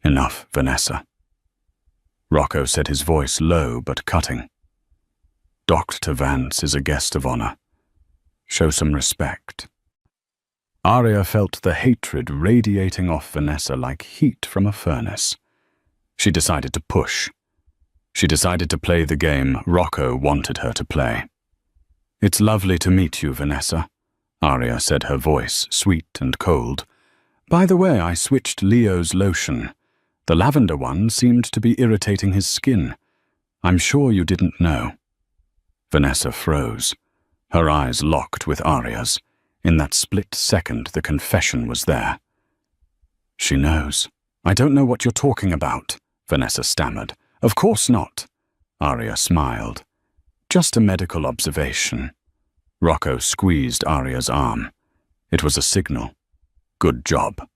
"Enough, Vanessa." Rocco said, his voice low but cutting. "Dr. Vance is a guest of honor. Show some respect." Arya felt the hatred radiating off Vanessa like heat from a furnace. She decided to push. She decided to play the game Rocco wanted her to play. "It's lovely to meet you, Vanessa," Arya said, her voice sweet and cold. "By the way, I switched Leo's lotion. The lavender one seemed to be irritating his skin. I'm sure you didn't know." Vanessa froze. Her eyes locked with Arya's. In that split second, the confession was there. "She knows." "I don't know what you're talking about," Vanessa stammered. "Of course not." Arya smiled. "Just a medical observation." Rocco squeezed Arya's arm. It was a signal. Good job.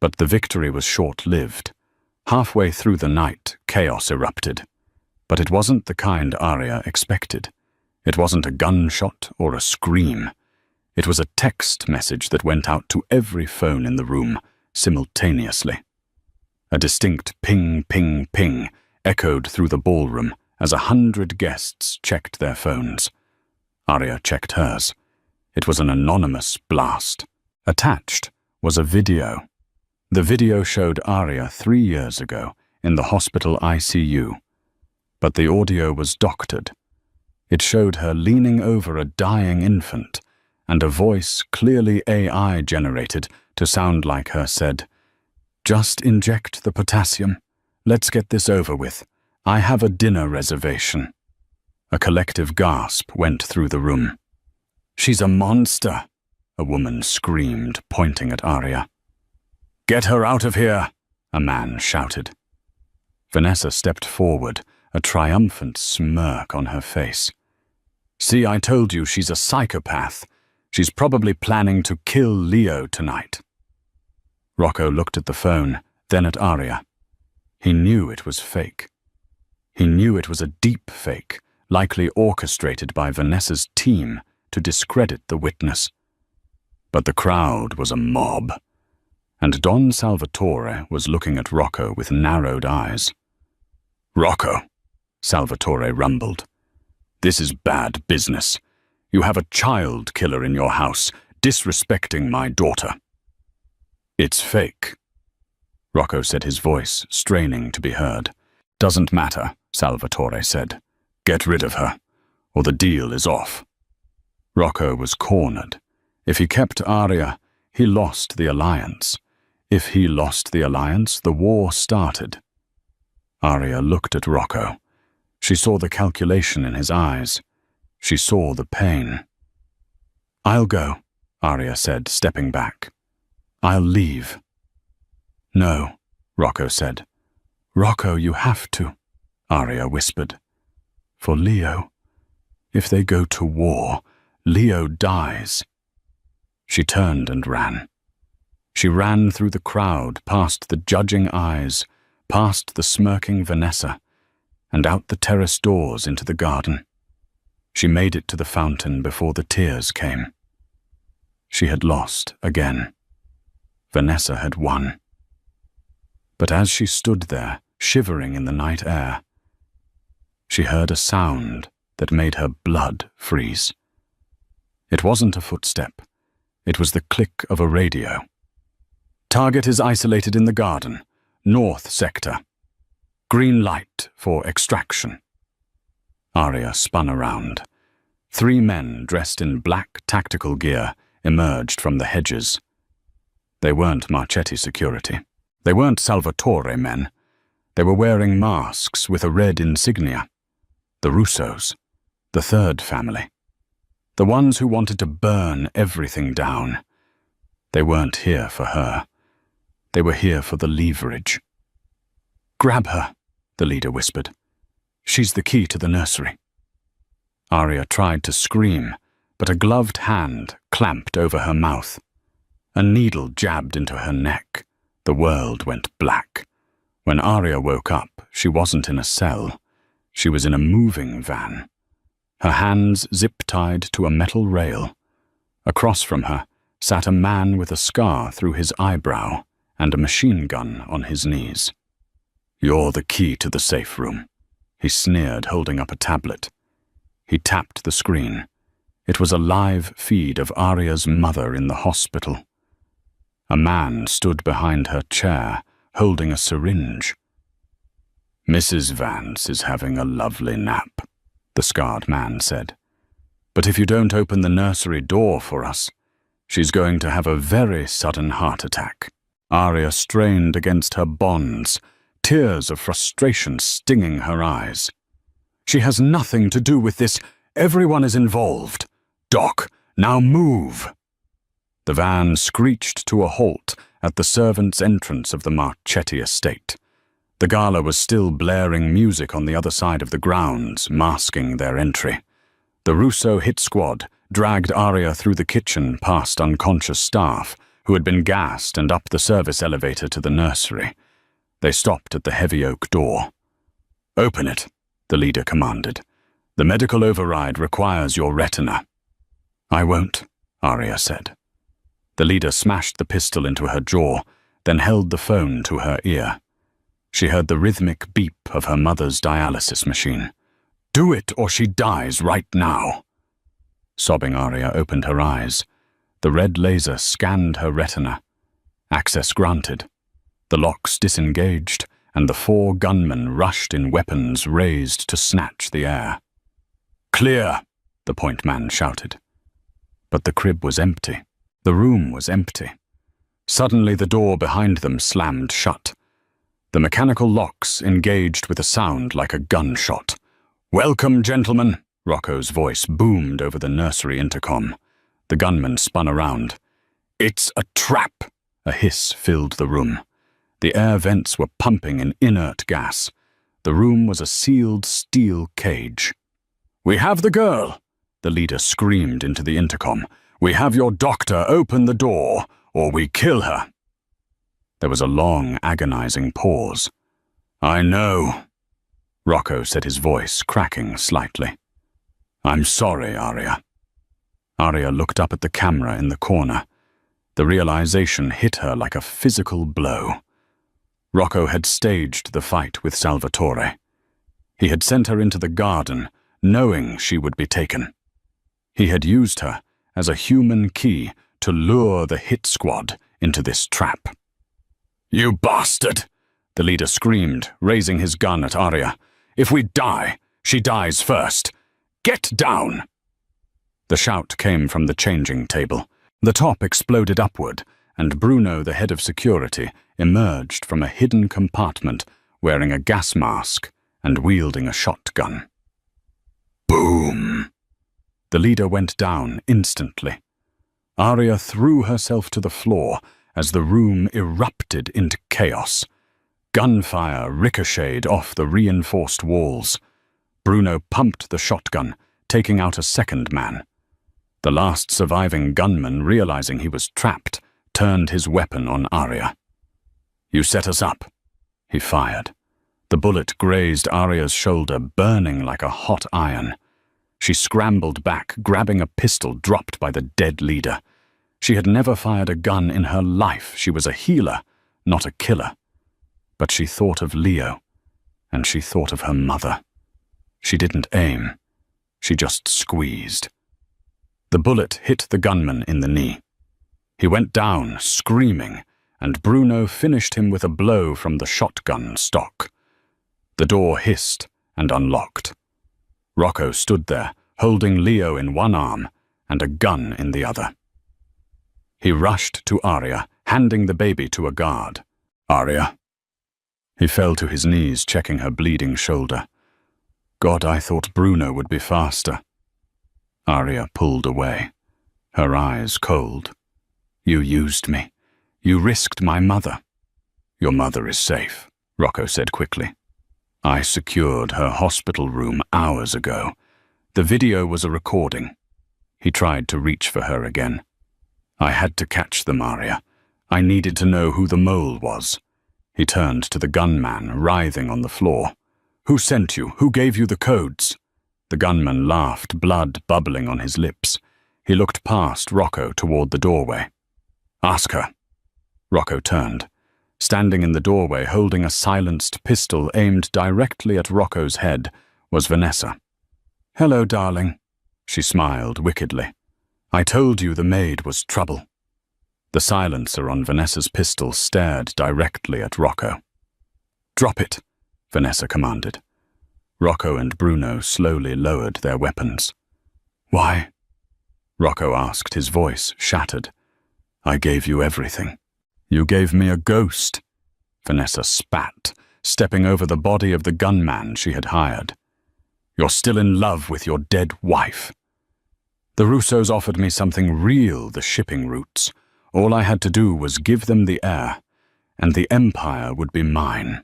But the victory was short-lived. Halfway through the night, chaos erupted. But it wasn't the kind Arya expected. It wasn't a gunshot or a scream. It was a text message that went out to every phone in the room, simultaneously. A distinct ping, ping, ping echoed through the ballroom as 100 guests checked their phones. Arya checked hers. It was an anonymous blast. Attached was a video. The video showed Arya 3 years ago in the hospital ICU. But the audio was doctored. It showed her leaning over a dying infant, and a voice clearly AI-generated to sound like her said, "Just inject the potassium. Let's get this over with. I have a dinner reservation." A collective gasp went through the room. "She's a monster," a woman screamed, pointing at Arya. "Get her out of here," a man shouted. Vanessa stepped forward, a triumphant smirk on her face. "See, I told you she's a psychopath. She's probably planning to kill Leo tonight." Rocco looked at the phone, then at Arya. He knew it was fake. He knew it was a deep fake, likely orchestrated by Vanessa's team to discredit the witness. But the crowd was a mob, and Don Salvatore was looking at Rocco with narrowed eyes. "Rocco," Salvatore rumbled, "this is bad business. You have a child killer in your house, disrespecting my daughter." "It's fake." Rocco said, his voice straining to be heard. Doesn't matter, Salvatore said. Get rid of her, or the deal is off. Rocco was cornered. If he kept Aria, he lost the alliance. If he lost the alliance, the war started. Aria looked at Rocco. She saw the calculation in his eyes. She saw the pain. I'll go, Aria said, stepping back. I'll leave. No, Rocco said. Rocco, you have to, Aria whispered. For Leo. If they go to war, Leo dies. She turned and ran. She ran through the crowd, past the judging eyes, past the smirking Vanessa, and out the terrace doors into the garden. She made it to the fountain before the tears came. She had lost again. Vanessa had won. But as she stood there, shivering in the night air, she heard a sound that made her blood freeze. It wasn't a footstep. It was the click of a radio. Target is isolated in the garden, north sector. Green light for extraction. Aria spun around. 3 men dressed in black tactical gear emerged from the hedges. They weren't Marchetti security. They weren't Salvatore men. They were wearing masks with a red insignia. The Russos, the third family. The ones who wanted to burn everything down. They weren't here for her. They were here for the leverage. Grab her, the leader whispered. She's the key to the nursery. Aria tried to scream, but a gloved hand clamped over her mouth. A needle jabbed into her neck. The world went black. When Aria woke up, she wasn't in a cell. She was in a moving van. Her hands zip-tied to a metal rail. Across from her sat a man with a scar through his eyebrow and a machine gun on his knees. You're the key to the safe room, he sneered, holding up a tablet. He tapped the screen. It was a live feed of Aria's mother in the hospital. A man stood behind her chair, holding a syringe. Mrs. Vance is having a lovely nap, the scarred man said. But if you don't open the nursery door for us, she's going to have a very sudden heart attack. Aria strained against her bonds, tears of frustration stinging her eyes. She has nothing to do with this. Everyone is involved. Doc, now move. The van screeched to a halt at the servants' entrance of the Marchetti estate. The gala was still blaring music on the other side of the grounds, masking their entry. The Russo hit squad dragged Aria through the kitchen past unconscious staff, who had been gassed, and up the service elevator to the nursery. They stopped at the heavy oak door. Open it, the leader commanded. The medical override requires your retina. I won't, Aria said. The leader smashed the pistol into her jaw, then held the phone to her ear. She heard the rhythmic beep of her mother's dialysis machine. Do it or she dies right now. Sobbing, Aria opened her eyes. The red laser scanned her retina. Access granted. The locks disengaged, and the 4 gunmen rushed in weapons raised to snatch the air. Clear, the point man shouted. But the crib was empty. The room was empty. Suddenly the door behind them slammed shut. The mechanical locks engaged with a sound like a gunshot. Welcome, gentlemen, Rocco's voice boomed over the nursery intercom. The gunman spun around. It's a trap, a hiss filled the room. The air vents were pumping an inert gas. The room was a sealed steel cage. We have the girl, the leader screamed into the intercom. We have your doctor. Open the door, or we kill her. There was a long, agonizing pause. I know, Rocco said, his voice cracking slightly. I'm sorry, Aria. Aria looked up at the camera in the corner. The realization hit her like a physical blow. Rocco had staged the fight with Salvatore. He had sent her into the garden, knowing she would be taken. He had used her as a human key to lure the hit squad into this trap. "You bastard!" the leader screamed, raising his gun at Arya. "If we die, she dies first. Get down!" The shout came from the changing table. The top exploded upward, and Bruno, the head of security, emerged from a hidden compartment wearing a gas mask and wielding a shotgun. Boom! The leader went down instantly. Arya threw herself to the floor as the room erupted into chaos. Gunfire ricocheted off the reinforced walls. Bruno pumped the shotgun, taking out a second man. The last surviving gunman, realizing he was trapped, turned his weapon on Arya. "You set us up," he fired. The bullet grazed Arya's shoulder, burning like a hot iron. She scrambled back, grabbing a pistol dropped by the dead leader. She had never fired a gun in her life. She was a healer, not a killer. But she thought of Leo, and she thought of her mother. She didn't aim. She just squeezed. The bullet hit the gunman in the knee. He went down, screaming, and Bruno finished him with a blow from the shotgun stock. The door hissed and unlocked. Rocco stood there, holding Leo in one arm and a gun in the other. He rushed to Arya, handing the baby to a guard. "Arya." He fell to his knees, checking her bleeding shoulder. "God, I thought Bruno would be faster." Arya pulled away, her eyes cold. "You used me. You risked my mother." "Your mother is safe," Rocco said quickly. "I secured her hospital room hours ago. The video was a recording." He tried to reach for her again. "I had to catch them, Arya. I needed to know who the mole was." He turned to the gunman, writhing on the floor. "Who sent you? Who gave you the codes?" The gunman laughed, blood bubbling on his lips. He looked past Rocco toward the doorway. "Ask her." Rocco turned. Standing in the doorway, holding a silenced pistol aimed directly at Rocco's head, was Vanessa. "Hello, darling," she smiled wickedly. "I told you the maid was trouble." The silencer on Vanessa's pistol stared directly at Rocco. "Drop it," Vanessa commanded. Rocco and Bruno slowly lowered their weapons. "Why?" Rocco asked, his voice shattered. "I gave you everything." "You gave me a ghost," Vanessa spat, stepping over the body of the gunman she had hired. "You're still in love with your dead wife." "The Russos offered me something real, the shipping routes. All I had to do was give them the air, and the empire would be mine."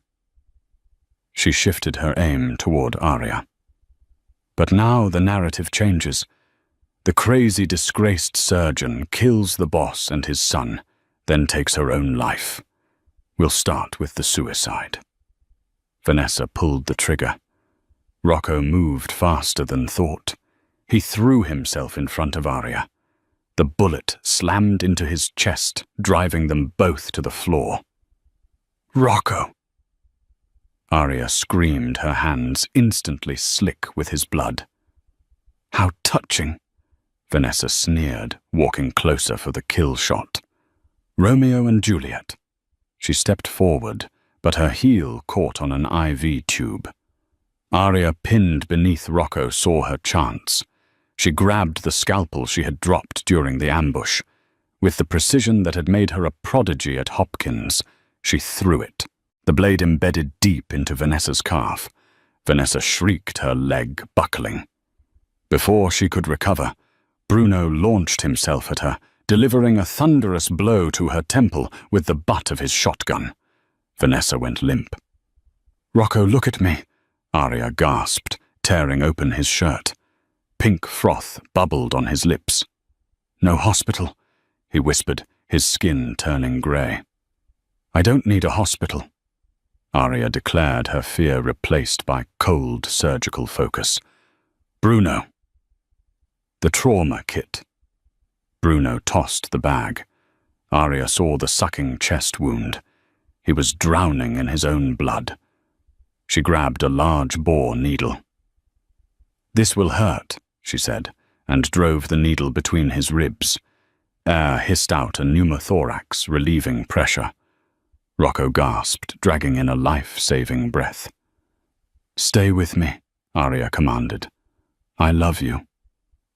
She shifted her aim toward Arya. But now the narrative changes. The crazy, disgraced surgeon kills the boss and his son, then takes her own life. We'll start with the suicide. Vanessa pulled the trigger. Rocco moved faster than thought. He threw himself in front of Arya. The bullet slammed into his chest, driving them both to the floor. "Rocco!" Arya screamed, her hands instantly slick with his blood. "How touching," Vanessa sneered, walking closer for the kill shot. "Romeo and Juliet." She stepped forward, but her heel caught on an IV tube. Arya, pinned beneath Rocco, saw her chance. She grabbed the scalpel she had dropped during the ambush. With the precision that had made her a prodigy at Hopkins, she threw it. The blade embedded deep into Vanessa's calf. Vanessa shrieked, her leg buckling. Before she could recover, Bruno launched himself at her, delivering a thunderous blow to her temple with the butt of his shotgun. Vanessa went limp. "Rocco, look at me," Arya gasped, tearing open his shirt. Pink froth bubbled on his lips. "No hospital," he whispered, his skin turning grey. "I don't need a hospital," Arya declared, her fear replaced by cold surgical focus. "Bruno." "The trauma kit." Bruno tossed the bag. Arya saw the sucking chest wound. He was drowning in his own blood. She grabbed a large bore needle. "This will hurt," she said, and drove the needle between his ribs. Air hissed out a pneumothorax, relieving pressure. Rocco gasped, dragging in a life-saving breath. "Stay with me," Arya commanded. "I love you,"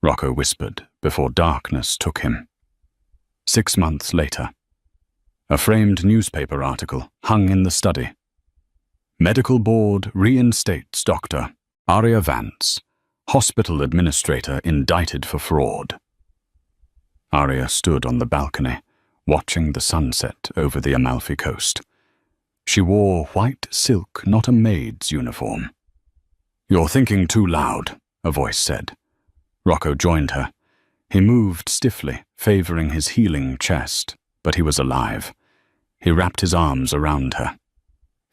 Rocco whispered before darkness took him. 6 months later. A framed newspaper article hung in the study. Medical Board reinstates Dr. Arya Vance, hospital administrator indicted for fraud. Arya stood on the balcony, watching the sunset over the Amalfi coast. She wore white silk, not a maid's uniform. "You're thinking too loud," a voice said. Rocco joined her. He moved stiffly, favoring his healing chest, but he was alive. He wrapped his arms around her.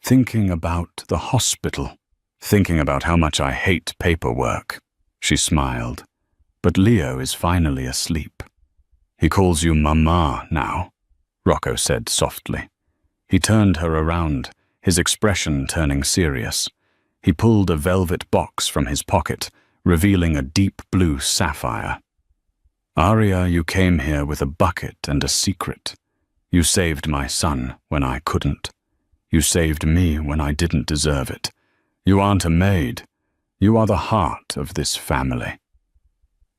"Thinking about the hospital. Thinking about how much I hate paperwork." She smiled. "But Leo is finally asleep." "He calls you Mama now," Rocco said softly. He turned her around, his expression turning serious. He pulled a velvet box from his pocket, revealing a deep blue sapphire. "Arya, you came here with a bucket and a secret. You saved my son when I couldn't. You saved me when I didn't deserve it. You aren't a maid. You are the heart of this family."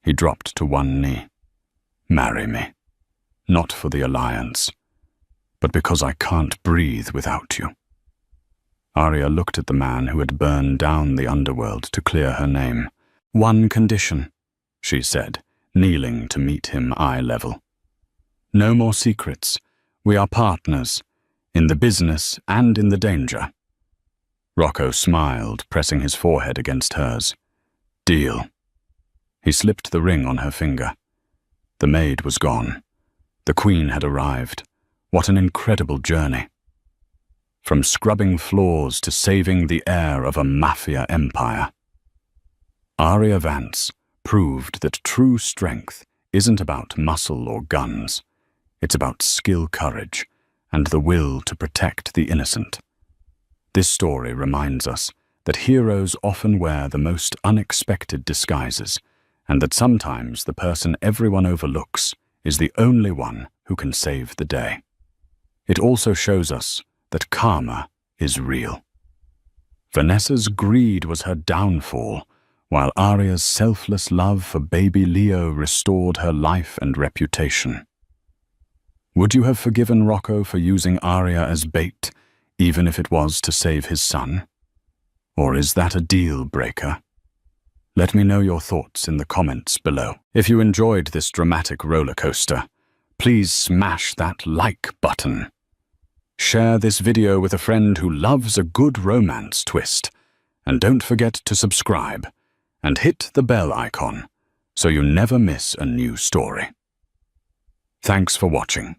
He dropped to one knee. "Marry me. Not for the alliance, but because I can't breathe without you." Arya looked at the man who had burned down the underworld to clear her name. "One condition," she said, kneeling to meet him eye level. "No more secrets. We are partners, in the business and in the danger." Rocco smiled, pressing his forehead against hers. "Deal." He slipped the ring on her finger. The maid was gone. The queen had arrived. What an incredible journey. From scrubbing floors to saving the heir of a Mafia empire. Arya Vance proved that true strength isn't about muscle or guns. It's about skill, courage, and the will to protect the innocent. This story reminds us that heroes often wear the most unexpected disguises, and that sometimes the person everyone overlooks is the only one who can save the day. It also shows us that karma is real. Vanessa's greed was her downfall, while Arya's selfless love for baby Leo restored her life and reputation. Would you have forgiven Rocco for using Arya as bait, even if it was to save his son? Or is that a deal breaker? Let me know your thoughts in the comments below. If you enjoyed this dramatic roller coaster, please smash that like button. Share this video with a friend who loves a good romance twist. And don't forget to subscribe and hit the bell icon so you never miss a new story. Thanks for watching.